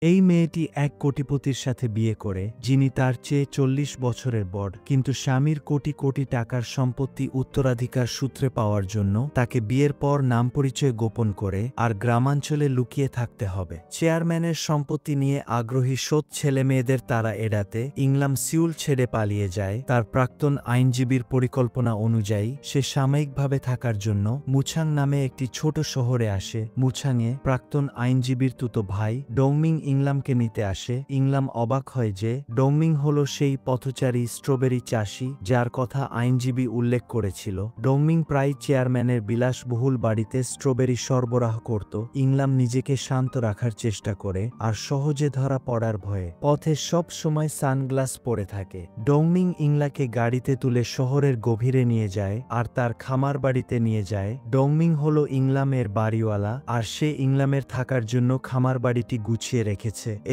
এই মেয়েটি এক কোটিপতির সাথে বিয়ে করে, যিনি তার চেয়ে ৪০ বছরের বড়, কিন্তু স্বামীর কোটি কোটি টাকার সম্পত্তি উত্তরাধিকার সূত্রে পাওয়ার জন্য তাকে বিয়ের পর নাম পরিচয় গোপন করে আর গ্রামাঞ্চলে লুকিয়ে থাকতে হবে। চেয়ারম্যানের সম্পত্তি নিয়ে আগ্রহী সৎ ছেলে মেয়েদের তারা এড়াতে ইংলাম সিউল ছেড়ে পালিয়ে যায়। তার প্রাক্তন আইনজীবীর পরিকল্পনা অনুযায়ী সে সাময়িকভাবে থাকার জন্য মুছাং নামে একটি ছোট শহরে আসে। মুছাংয়ে প্রাক্তন আইনজীবীর তুতো ভাই ডংমিং ইংলামকে নিতে আসে। ইংলাম অবাক হয় যে ডংমিং হল সেই পথচারী স্ট্রবেরি চাষি যার কথা আইনজীবী উল্লেখ করেছিল। ডংমিং প্রায় চেয়ারম্যানের বিলাসবহুল বাড়িতে স্ট্রবেরি সরবরাহ করত। ইংলাম নিজেকে শান্ত রাখার চেষ্টা করে আর সহজে ধরা পড়ার ভয়ে পথে সব সময় সানগ্লাস পরে থাকে। ডংমিং ইংলাকে গাড়িতে তুলে শহরের গভীরে নিয়ে যায় আর তার খামার বাড়িতে নিয়ে যায়। ডংমিং হল ইংলামের বাড়িওয়ালা আর সে ইংলামের থাকার জন্য খামার বাড়িটি গুছিয়ে রেখেছে।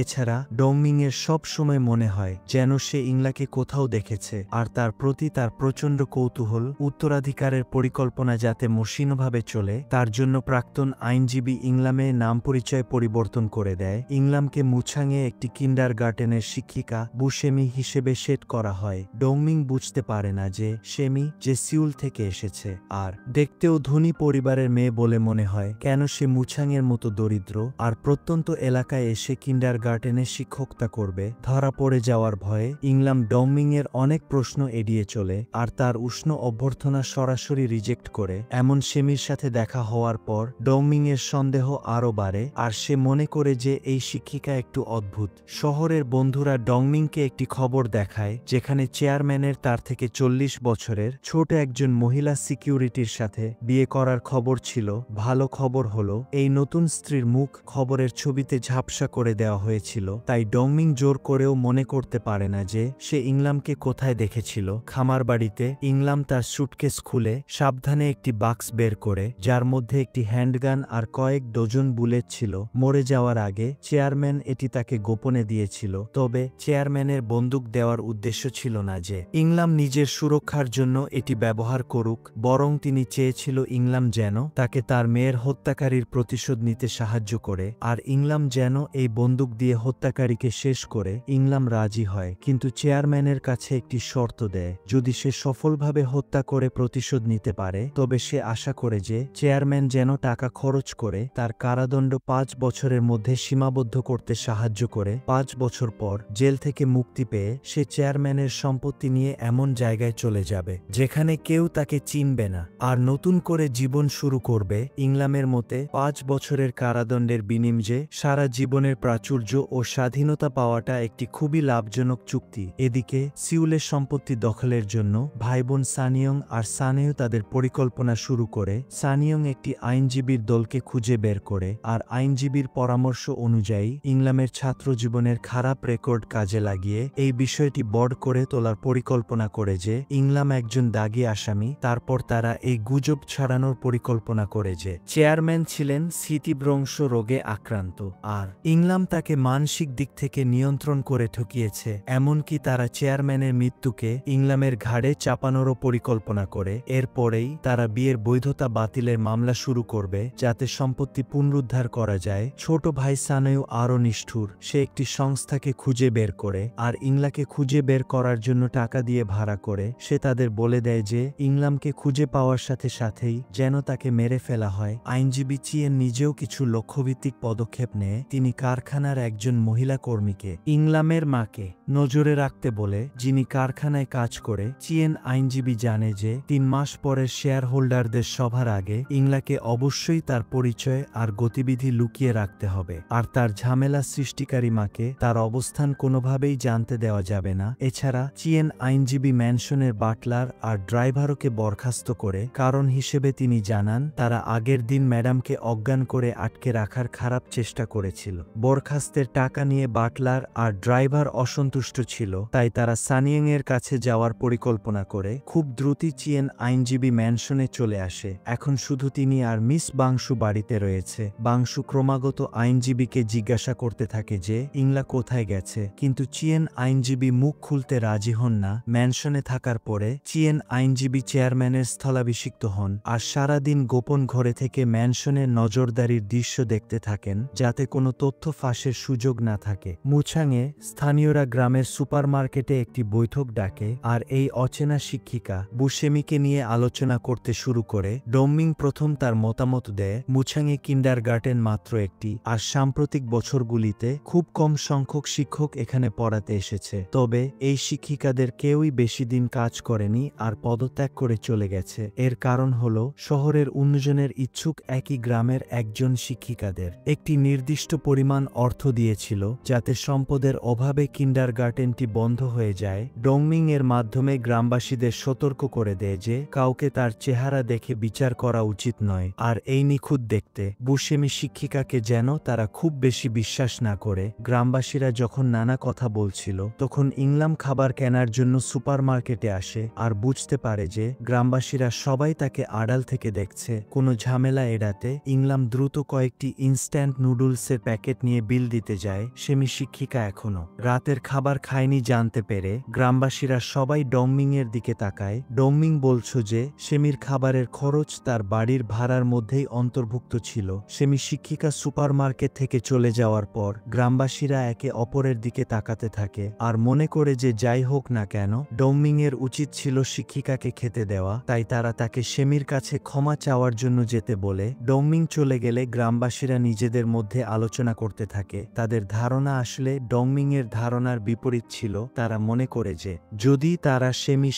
এছাড়া ডংমিং এর সব সময় মনে হয় যেন সে ইংলাকে কোথাও দেখেছে আর তার প্রতি তার প্রচণ্ড কৌতূহল। উত্তরাধিকারের পরিকল্পনা যাতে মসৃণভাবে চলে তার জন্য প্রাক্তন আইনজীবী ইংলামে নাম পরিচয় পরিবর্তন করে দেয়। ইংলামকে মুছাংয়ে একটি কিন্ডারগার্টেনের শিক্ষিকা বুশেমি হিসেবে সেট করা হয়। ডংমিং বুঝতে পারে না যে শেমি যে সিউল থেকে এসেছে আর দেখতেও ধনী পরিবারের মেয়ে বলে মনে হয় কেন সে মুছাংয়ের মতো দরিদ্র আর প্রত্যন্ত এলাকায় এসে কিন্ডারগার্টেনে শিক্ষকতা করবে। ধরা পড়ে যাওয়ার ভয়ে ইংলাম ডংমিং এর অনেক প্রশ্ন এড়িয়ে চলে আর তার উষ্ণ অভ্যর্থনা সরাসরি রিজেক্ট করে। এমন শেমির সাথে দেখা হওয়ার পর ডংমিং এর সন্দেহ আরও বাড়ে আর সে মনে করে যে এই শিক্ষিকা একটু অদ্ভুত। শহরের বন্ধুরা ডংমিংকে একটি খবর দেখায় যেখানে চেয়ারম্যানের তার থেকে ৪০ বছরের ছোট একজন মহিলা সিকিউরিটির সাথে বিয়ে করার খবর ছিল। ভালো খবর হলো এই নতুন স্ত্রীর মুখ খবরের ছবিতে ঝাপসা করে দেওয়া হয়েছিল, তাই ডংমিং জোর করেও মনে করতে পারে না যে সে ইংলামকে কোথায় দেখেছিল। খামার বাড়িতে ইংলাম তার সুটকেস খুলে সাবধানে একটি বাক্স বের করে যার মধ্যে একটি হ্যান্ডগান আর কয়েক ডজন বুলেট ছিল। মরে যাওয়ার আগে চেয়ারম্যান এটি তাকে গোপনে দিয়েছিল, তবে চেয়ারম্যানের বন্দুক দেওয়ার উদ্দেশ্য ছিল না যে ইংলাম নিজের সুরক্ষার জন্য এটি ব্যবহার করুক, বরং তিনি চেয়েছিল ইংলাম যেন তাকে তার মেয়ের হত্যাকারীর প্রতিশোধ নিতে সাহায্য করে আর ইংলাম যেন এই বন্দুক দিয়ে হত্যাকারীকে শেষ করে। ইংলাম রাজি হয়, কিন্তু চেয়ারম্যানের কাছে একটি শর্ত দেয়, যদি সে সফলভাবে হত্যা করে প্রতিশোধ নিতে পারে তবে সে আশা করে যে চেয়ারম্যান যেন টাকা খরচ করে তার কারাদণ্ড ৫ বছরের মধ্যে সীমাবদ্ধ করতে সাহায্য করে। ৫ বছর পর জেল থেকে মুক্তি পেয়ে সে চেয়ারম্যানের সম্পত্তি নিয়ে এমন জায়গায় চলে যাবে যেখানে কেউ তাকে চিনবে না আর নতুন করে জীবন শুরু করবে। ইংলামের মতে ৫ বছরের কারাদণ্ডের বিনিময়ে সারা জীবনের প্রাচুর্য ও স্বাধীনতা পাওয়াটা একটি খুবই লাভজনক চুক্তি। এদিকে সিউলের সম্পত্তি দখলের জন্য ভাইবোন সানিয়ং আর সানেও তাদের পরিকল্পনা শুরু করে। সানিয়ং একটি আইনজীবীর দলকে খুঁজে বের করে আর আইনজীবীর পরামর্শ অনুযায়ী ইংলামের ছাত্র জীবনের খারাপ রেকর্ড কাজে লাগিয়ে এই বিষয়টি বড় করে তোলার পরিকল্পনা করে যে ইংলাম একজন দাগী আসামি। তারপর তারা এই গুজব ছড়ানোর পরিকল্পনা করে যে চেয়ারম্যান ছিলেন স্মৃতিভ্রংশ রোগে আক্রান্ত আর ইংলাম তাকে মানসিক দিক থেকে নিয়ন্ত্রণ করে ঠকিয়েছে। এমনকি তারা চেয়ারম্যানের মৃত্যুকে ইংলামের ঘাড়ে চাপানোরও পরিকল্পনা করে। এরপরেই তারা বিয়ের বৈধতা বাতিলের মামলা শুরু করবে যাতে সম্পত্তি পুনরুদ্ধার করা যায়। ছোট ভাই সানেও আরও নিষ্ঠুর, সে একটি সংস্থাকে খুঁজে বের করে আর ইংলাকে খুঁজে বের করার জন্য টাকা দিয়ে ভাড়া করে। সে তাদের বলে দেয় যে ইংলামকে খুঁজে পাওয়ার সাথে সাথেই যেন তাকে মেরে ফেলা হয়। আইনজীবী চিয়েন নিজেও কিছু লক্ষ্যভিত্তিক পদক্ষেপ নেয়। তিনি কারখানার একজন মহিলা কর্মীকে ইংলামের মাকে নজরে রাখতে বলে, যিনি কারখানায় কাজ করে। চিয়েন আইনজীবী জানে যে ৩ মাস পরের শেয়ার হোল্ডারদের সভার আগে ইংলাকে অবশ্যই তার পরিচয় আর গতিবিধি লুকিয়ে রাখতে হবে আর তার ঝামেলা সৃষ্টিকারী মাকে তার অবস্থান কোনোভাবেই জানতে দেওয়া যাবে না। এছাড়া চিয়েন আইনজীবী ম্যানশনের বাটলার আর ড্রাইভারকে বরখাস্ত করে, কারণ হিসেবে তিনি জানান তারা আগের দিন ম্যাডামকে অজ্ঞান করে আটকে রাখার খারাপ চেষ্টা করেছিল। বরখাস্তের টাকা নিয়ে বাটলার আর ড্রাইভার অসন্তুষ্ট ছিল, তাই তারা সানিয়ং এর কাছে যাওয়ার পরিকল্পনা করে। খুব দ্রুতই চিয়েন আইনজীবী ম্যানশনে চলে আসে। এখন শুধু তিনি আর মিস বাংশু বাড়িতে রয়েছে। বাংশু ক্রমাগত আইনজীবীকে জিজ্ঞাসা করতে থাকে যে ইংলা কোথায় গেছে, কিন্তু চিয়েন আইনজীবী মুখ খুলতে রাজি হন না। ম্যানশনে থাকার পরে চিয়েন আইনজীবী চেয়ারম্যানের স্থলাভিষিক্ত হন আর সারাদিন গোপন ঘরে থেকে ম্যানশনের নজরদারির দৃশ্য দেখতে থাকেন যাতে কোনো তথ্য ফাঁসের সুযোগ না থাকে। মুছাংয়ে স্থানীয়রা গ্রামের সুপারমার্কেটে একটি বৈঠক ডাকে, আর এই অচেনা শিক্ষিকা বুশেমিকে নিয়ে আলোচনা করতে শুরু করে। ডংমিং প্রথম তার মতামত দেয়, মুছাংয়ে কিন্ডারগার্টেন মাত্র একটি, আর সাম্প্রতিক বছরগুলিতে খুব কম সংখ্যক শিক্ষক এখানে পড়াতে এসেছে। তবে এই শিক্ষিকাদের কেউই বেশি দিন কাজ করেনি আর পদত্যাগ করে চলে গেছে। এর কারণ হল শহরের উন্নয়নের ইচ্ছুক একই গ্রামের একজন শিক্ষিকাদের একটি নির্দিষ্ট পরিমাণ অর্থ দিয়েছিল যাতে সম্পদের অভাবে কিন্ডারগার্টেনটি বন্ধ হয়ে যায়। ডংমিং এর মাধ্যমে গ্রামবাসীদের সতর্ক করে দেয় যে কাউকে তার চেহারা দেখে বিচার করা উচিত নয়, আর এই নিখুঁত দেখতে বুশেমি শিক্ষিকাকে যেন তারা খুব বেশি বিশ্বাস না করে। গ্রামবাসীরা যখন নানা কথা বলছিল তখন ইংলাম খাবার কেনার জন্য সুপারমার্কেটে আসে আর বুঝতে পারে যে গ্রামবাসীরা সবাই তাকে আড়াল থেকে দেখছে। কোনো ঝামেলা এড়াতে ইংলাম দ্রুত কয়েকটি ইনস্ট্যান্ট নুডলসের প্যাকেট নিয়ে বিল দিতে যায়। সেমি শিক্ষিকা এখনো রাতের খাবার খায়নি জানতে পেরে গ্রামবাসীরা সবাই ডংমিং এর দিকে তাকায়। ডংমিং বলছো যে সেমির খাবারের খরচ তার বাড়ির ভাড়ার মধ্যেই অন্তর্ভুক্ত ছিল। সেমি শিক্ষিকা সুপারমার্কেট থেকে চলে যাওয়ার পর গ্রামবাসীরা একে অপরের দিকে তাকাতে থাকে আর মনে করে যে যাই হোক না কেন ডংমিং এর উচিত ছিল শিক্ষিকাকে খেতে দেওয়া, তাই তারা তাকে সেমির কাছে ক্ষমা চাওয়ার জন্য যেতে বলে। ডংমিং চলে গেলে গ্রামবাসীরা নিজেদের মধ্যে আলোচনা করতে থাকে। তাদের ধারণা আসলে ডংমিং এর ধারণার বিপরীত ছিল। তারা মনে করে যে যদি তারা সেমি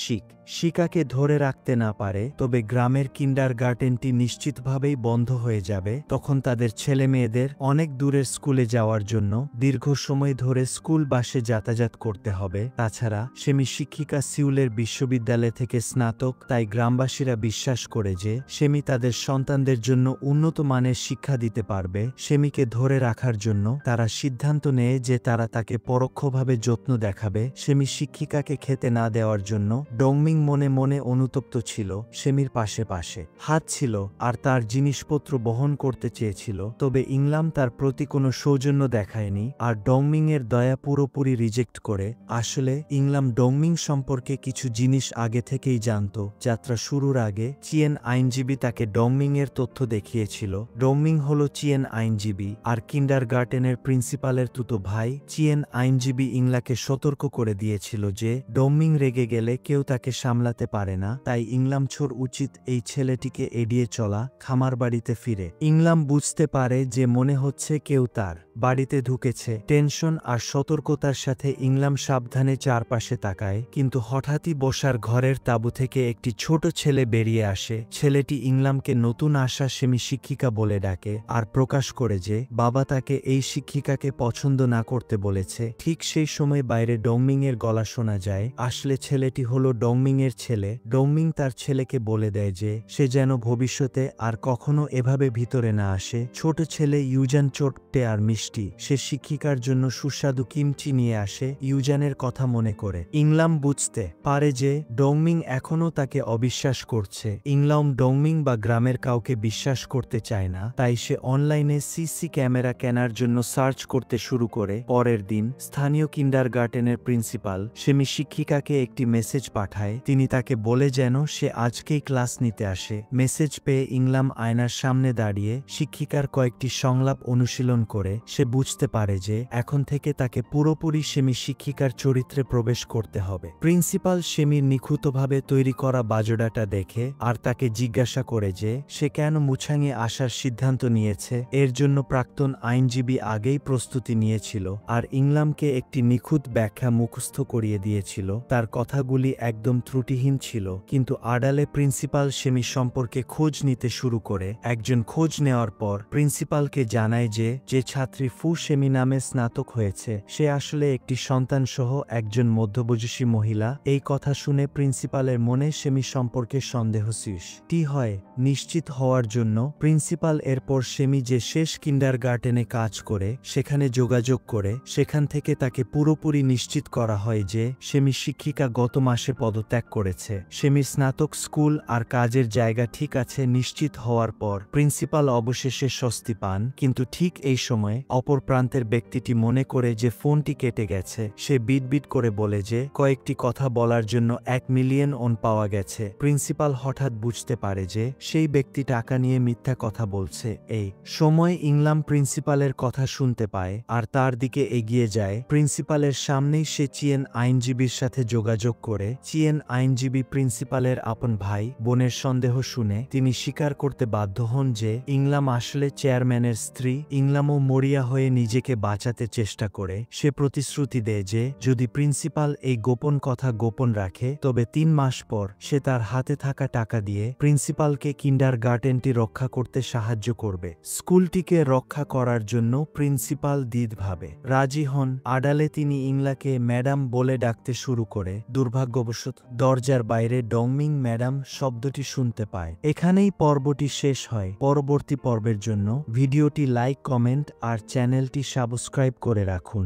শিকাকে ধরে রাখতে না পারে তবে গ্রামের কিন্ডারগার্টেনটি নিশ্চিতভাবেই বন্ধ হয়ে যাবে। তখন তাদের ছেলে মেয়েদের অনেক দূরের স্কুলে যাওয়ার জন্য দীর্ঘ সময় ধরে স্কুল বাসে যাতায়াত করতে হবে। তাছাড়া সেমি শিক্ষিকা সিউলের বিশ্ববিদ্যালয় থেকে স্নাতক, তাই গ্রামবাসীরা বিশ্বাস করে যে সেমি তাদের সন্তানদের জন্য উন্নত মানের শিক্ষা দিতে পারবে। সেমিকে ধরে রাখার জন্য তারা সিদ্ধান্ত নেয় যে তারা তাকে পরোক্ষভাবে যত্ন দেখাবে। সেমি শিক্ষিকাকে খেতে না দেওয়ার জন্য ডংমিং মনে মনে অনুতপ্ত ছিল। সেমির পাশে হাত ছিল আর তার জিনিসপত্র বহন করতে চেয়েছিল, তবে ইংলাম তার প্রতি কোনো সৌজন্য দেখায়নি আর ডংমিং এর দয়া পুরোপুরি রিজেক্ট করে। আসলে ইংলাম ডংমিং সম্পর্কে কিছু জিনিস আগে থেকেই জানত। যাত্রা শুরুর আগে চিয়েন আইনজীবী তাকে ডংমিং এর তথ্য দেখিয়েছিল। ডংমিং হল চিয়েন আইনজীবী আর কিন্ডারগার্টেনের প্রিন্সিপালের তুতো ভাই। চিয়েন আইনজীবী ইংলাকে সতর্ক করে দিয়েছিল যে ডংমিং রেগে গেলে কেউ তাকে সামলাতে পারে না, তাই ইংলাম ছোর উচিত এই ছেলেটিকে এড়িয়ে চলা। খামার বাড়িতে ফিরে ইংলাম বুঝতে পারে যে মনে হচ্ছে কেউ তার বাড়িতে ঢুকেছে। টেনশন আর সতর্কতার সাথে ইংলাম সাবধানে চারপাশে তাকায়, কিন্তু হঠাৎই বসার ঘরের তাঁবু থেকে একটি ছোট ছেলে বেরিয়ে আসে। ছেলেটি ইংলামকে নতুন আসা সেমি শিক্ষিকা বলে ডাকে আর প্রকাশ করে যে বাবা তাকে এই শিক্ষিকাকে পছন্দ না করতে বলেছে। ঠিক সেই সময় বাইরে ডংমিং এর গলা শোনা যায়। আসলে ছেলেটি হলো ডংমিং এর ছেলে। ডংমিং তার ছেলেকে বলে দেয় যে সে যেন ভবিষ্যতে আর কখনো এভাবে ভিতরে না আসে। ছোট ছেলে ইউজান চোটে আর মিষ্টি, সে শিক্ষিকার জন্য সুস্বাদু কিমচি নিয়ে আসে। ইউজানের কথা মনে করে ইংলাম বুঝতে পারে যে ডংমিং এখনও তাকে অবিশ্বাস করছে। ইংলাম ডংমিং বা গ্রামের কাউকে বিশ্বাস করতে চায় না, তাই সে অনলাইনে সিসি ক্যামেরা কেনার জন্য সার্চ করতে শুরু করে। পরের দিন স্থানীয় কিন্ডারগার্টেনের প্রিন্সিপাল সেমি শিক্ষিকাকে একটি মেসেজ পাঠায়। তিনি তাকে বলে যেন সে আজকেই ক্লাস নিতে আসে। মেসেজ পেয়ে ইংলাম আয়নার সামনে দাঁড়িয়ে শিক্ষিকার কয়েকটি সংলাপ অনুশীলন করে। সে বুঝতে পারে যে এখন থেকে তাকে পুরোপুরি সেমি শিক্ষিকার চরিত্রে প্রবেশ করতে হবে। প্রিন্সিপাল সেমির নিখুঁতভাবে তৈরি করা বাজোডাটা দেখে আর তাকে জিজ্ঞাসা করে যে সে কেন মুছাংয়ে আসার সিদ্ধান্ত নিয়েছে। এর জন্য প্রাক্তন আইনজীবী আগেই প্রস্তুতি নিয়েছিল আর ইংলামকে একটি নিখুঁত ব্যাখ্যা মুখস্থ করিয়ে দিয়েছিল। তার কথাগুলি একদম ত্রুটিহীন ছিল, কিন্তু আড়ালে প্রিন্সিপাল সেমি সম্পর্কে খোঁজ নিতে শুরু করে। একজন খোঁজ নেওয়ার পর প্রিন্সিপালকে জানায় যে ছাত্রী ফু সেমি নামে স্নাতক হয়েছে সে আসলে একটি সন্তান সহ একজন মধ্যবয়সী মহিলা। এই কথা শুনে প্রিন্সিপালের মনে সেমি সম্পর্কে সন্দেহ সৃষ্টি হয়। নিশ্চিত হওয়ার জন্য প্রিন্সিপাল এরপর সেমি যে শেষ কিন্ডারগার্টেনে কাজ করে সেখানে যোগাযোগ করে। সেখান থেকে তাকে পুরোপুরি নিশ্চিত করা হয় যে সেমি শিক্ষিকা গত মাসে পদত্যাগ করেছে। সেমি স্নাতক স্কুল আর কাজের জায়গা ঠিক আছে নিশ্চিত হওয়ার পর প্রিন্সিপাল অবশেষে স্বস্তি পান। কিন্তু ঠিক এই সময় অপর প্রান্তের ব্যক্তিটি মনে করে যে ফোনটি কেটে গেছে, সে বিটবিট করে বলে যে কয়েকটি কথা বলার জন্য 1 মিলিয়ন ওন পাওয়া গেছে। প্রিন্সিপাল হঠাৎ বুঝতে পারে যে সেই ব্যক্তি টাকা নিয়ে মিথ্যা কথা বলছে। এই সময় ইংলাম প্রিন্সিপালের কথা শুনতে পায় আর তার দিকে এগিয়ে যায়। প্রিন্সিপালের সামনেই সে চিয়েন আইনজীবীর সাথে যোগাযোগ করে। চিয়েন আইনজীবী প্রিন্সিপালের আপন ভাই বোনের সন্দেহ শুনে তিনি স্বীকার করতে বাধ্য হন যে ইংলাম আসলে চেয়ারম্যানের স্ত্রী। ইংলামও মরিয়া হয়ে নিজেকে বাঁচাতে চেষ্টা করে। সে প্রতিশ্রুতি দেয় যে যদি প্রিন্সিপাল এই গোপন কথা গোপন রাখে তবে 3 মাস পর সে তার হাতে থাকা টাকা দিয়ে প্রিন্সিপালকে কিন্ডারগার্টেনটি রক্ষা করতে সাহায্য করবে। স্কুলটিকে রক্ষা করার জন্য প্রিন্সিপাল দ্বিধাভাবে রাজি হন। আড়ালে তিনি ইংলাকে ম্যাডাম বলে ডাকতে শুরু করে। দুর্ভাগ্যবশত দরজার বাইরে ডংমিং ম্যাডাম শব্দটি শুনতে পায়। এখানেই পর্বটি শেষ হয়। পরবর্তী পর্বের জন্য ভিডিওটি লাইক, কমেন্ট আর চ্যানেলটি সাবস্ক্রাইব করে রাখুন।